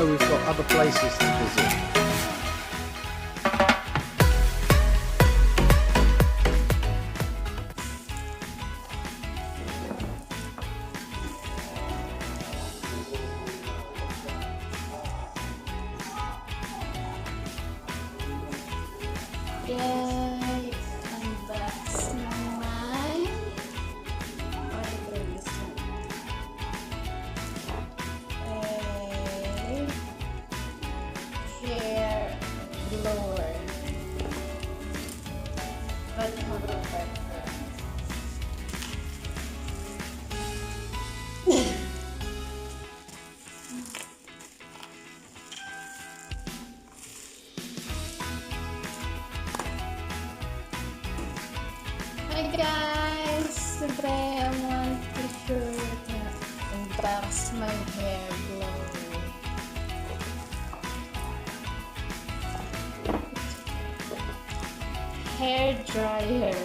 know we've got other places to visit. Yay! Unbox naman. Order this one. Hair blower. But not Hi guys! Today I want to show you to unbox my hair blower. Hair dryer.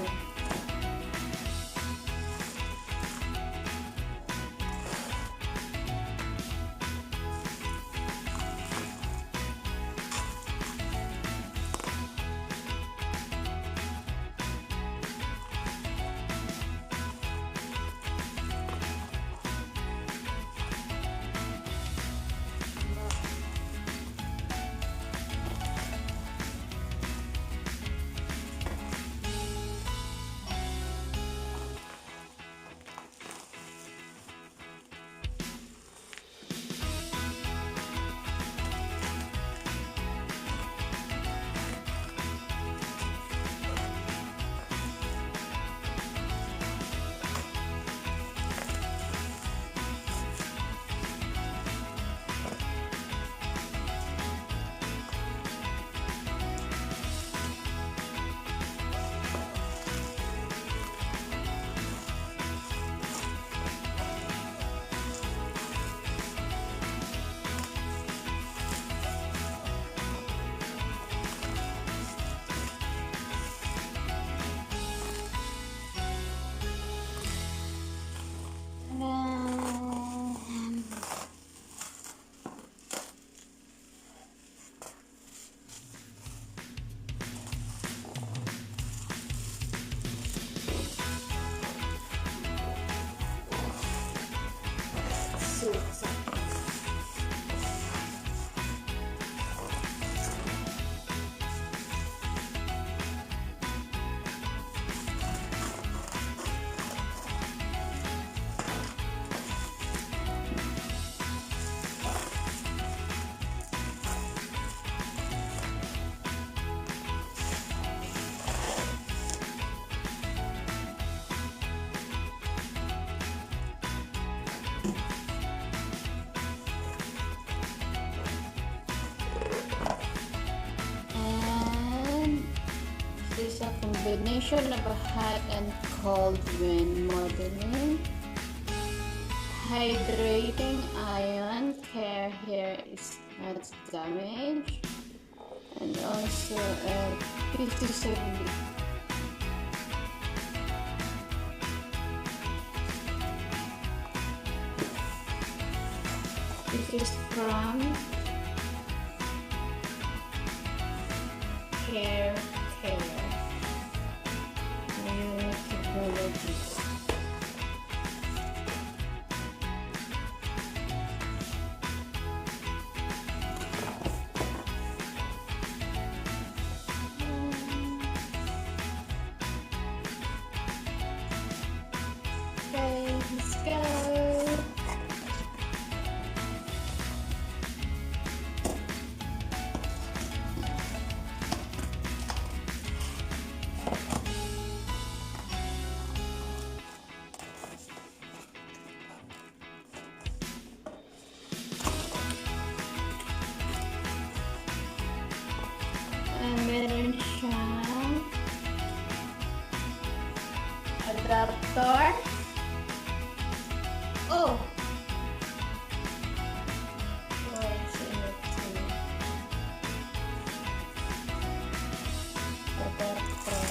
This is a combination of a hot and cold wind modeling, hydrating iron, hair is not damaged, and also a 57. This is from Hair Care. New technologies. Okay, let's go. Meron siyang adapter. Oh! What's in it too? Adapter.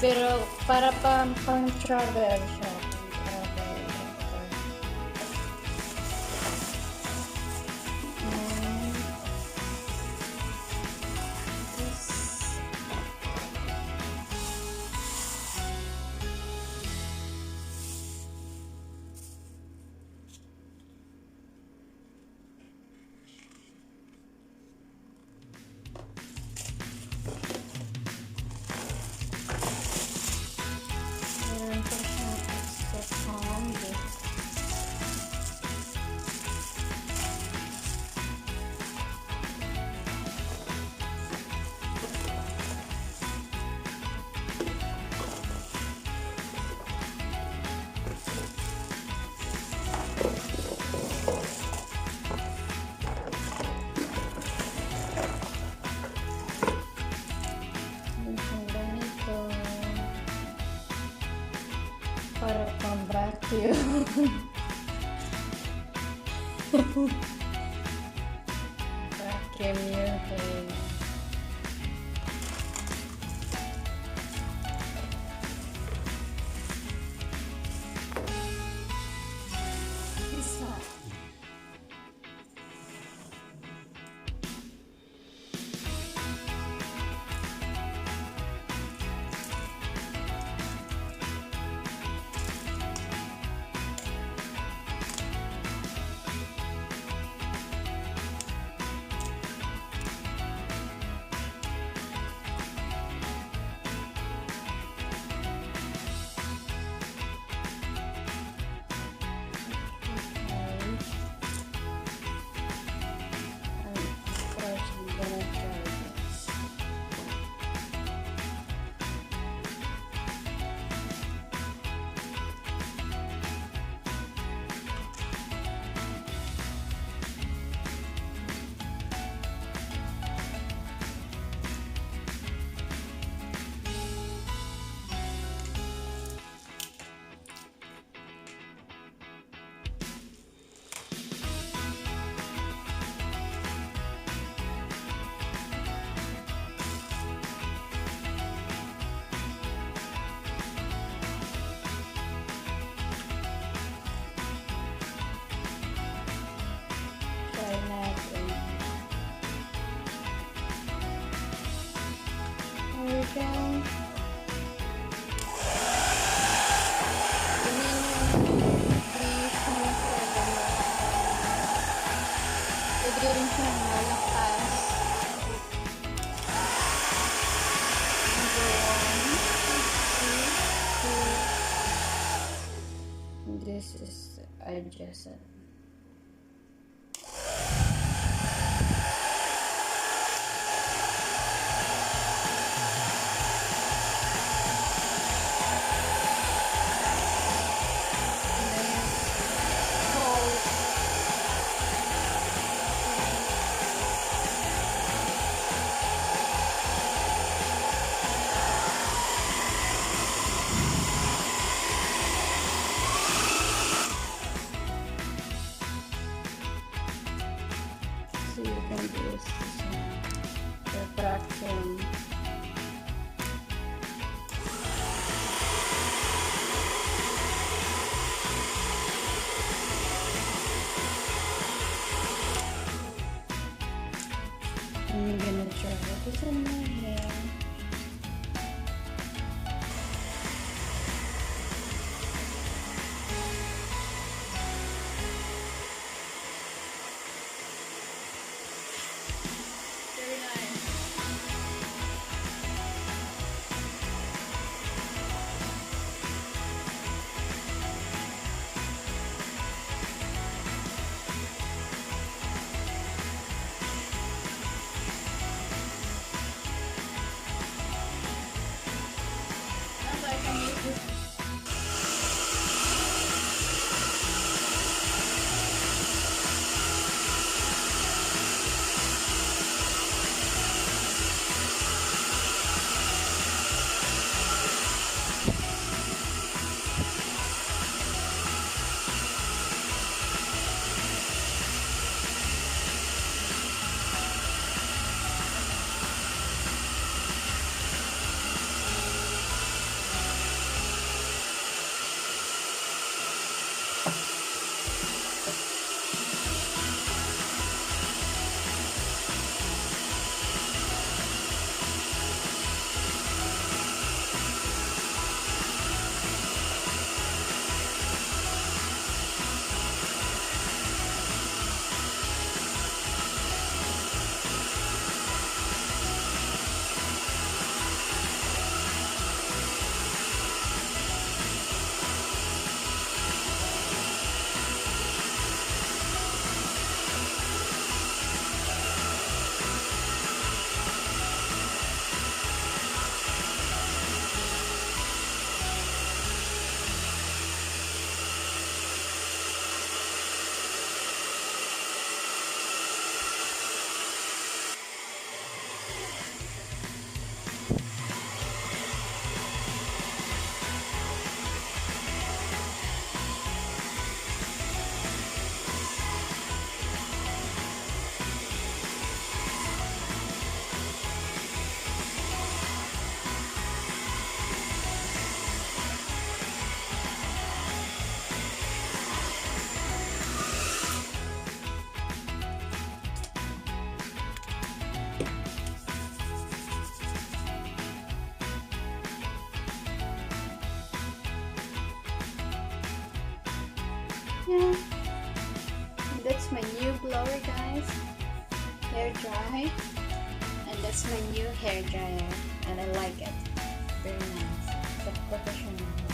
Pero para pang travel siya. Travel adapter. Vacuum. Vacuum your hair. Isa. Try natin. There we go. Pwede rin siyang malakas. This is adjacent. So you can use the vacuum. I'm gonna try this on my hair. Very nice. Yeah, that's my new blower, guys. Hair dry, and that's my new hair dryer, and I like it. Very nice. It's a professional.